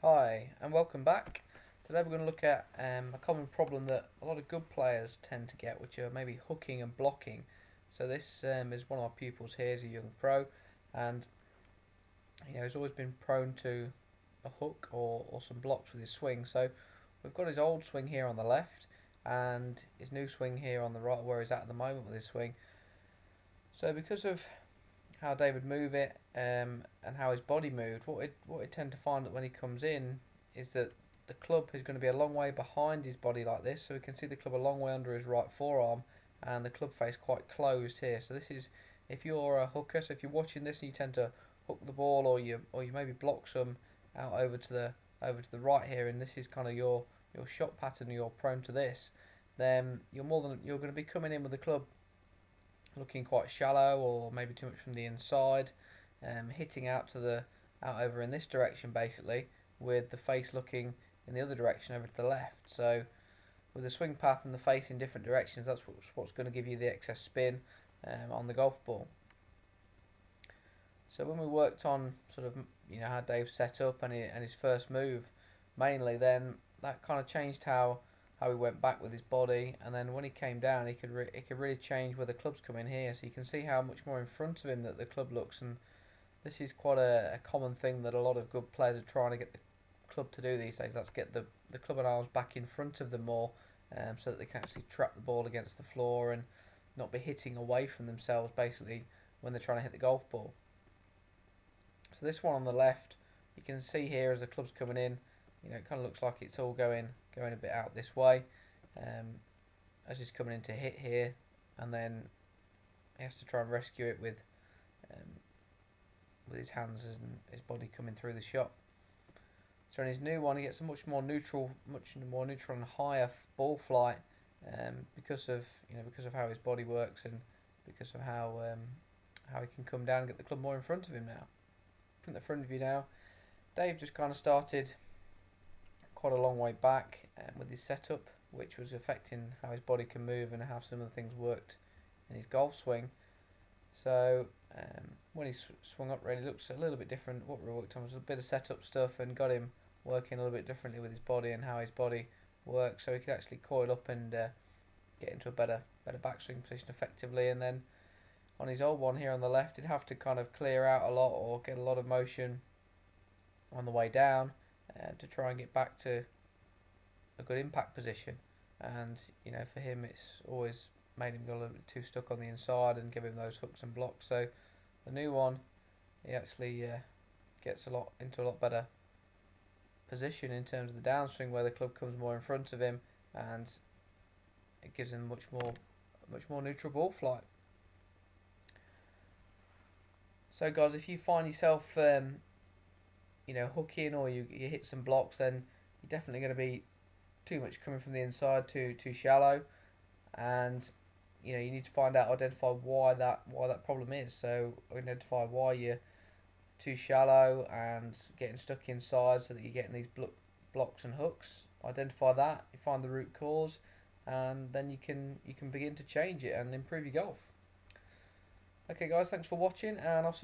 Hi and welcome back. Today we're going to look at a common problem that a lot of good players tend to get, which are maybe hooking and blocking. So this is one of our pupils here, is a young pro, and he's always been prone to a hook or some blocks with his swing. So we've got his old swing here on the left and his new swing here on the right, where he's at the moment with his swing. So because of how David move it and how his body moved, what we tend to find that when he comes in is that the club is going to be a long way behind his body like this, so we can see the club a long way under his right forearm and the club face quite closed here. So this is, if you're a hooker, so if you're watching this and you tend to hook the ball, or you maybe block some out over to the right here, and this is kind of your shot pattern, you're prone to this, then you're going to be coming in with the club looking quite shallow, or maybe too much from the inside, hitting out over in this direction basically, with the face looking in the other direction over to the left. So with the swing path and the face in different directions, that's what's going to give you the excess spin on the golf ball. So when we worked on sort of how Dave set up and his first move mainly, then that kind of changed how he went back with his body, and then when he came down, he could really change where the club's come in here. So you can see how much more in front of him that the club looks, and this is quite a common thing that a lot of good players are trying to get the club to do these days. That's get the club and arms back in front of them more, so that they can actually trap the ball against the floor and not be hitting away from themselves basically when they're trying to hit the golf ball. So this one on the left, you can see here as the club's coming in, it kind of looks like it's all going a bit out this way, as he's coming in to hit here, and then he has to try and rescue it with his hands and his body coming through the shot. So in his new one, he gets a much more neutral and higher ball flight, because of how his body works, and because of how he can come down and get the club more in front of him now. In the front of you now, Dave just kind of started quite a long way back with his setup, which was affecting how his body can move and how some of the things worked in his golf swing. So when he swung up, really looks a little bit different. What we worked on was a bit of setup stuff and got him working a little bit differently with his body and how his body works, so he could actually coil up and get into a better backswing position effectively. And then on his old one here on the left, he'd have to kind of clear out a lot or get a lot of motion on the way down to try and get back to a good impact position. And for him, it's always made him go a little bit too stuck on the inside and give him those hooks and blocks. So the new one, he actually gets into a lot better position in terms of the downswing, where the club comes more in front of him, and it gives him much more neutral ball flight. So guys, if you find yourself hooking, or you hit some blocks, then you're definitely going to be too much coming from the inside, too shallow, and you need to identify why that problem is. So identify why you're too shallow and getting stuck inside, so that you're getting these blocks and hooks. Identify that, you find the root cause, and then you can begin to change it and improve your golf. Okay guys, thanks for watching, and I'll see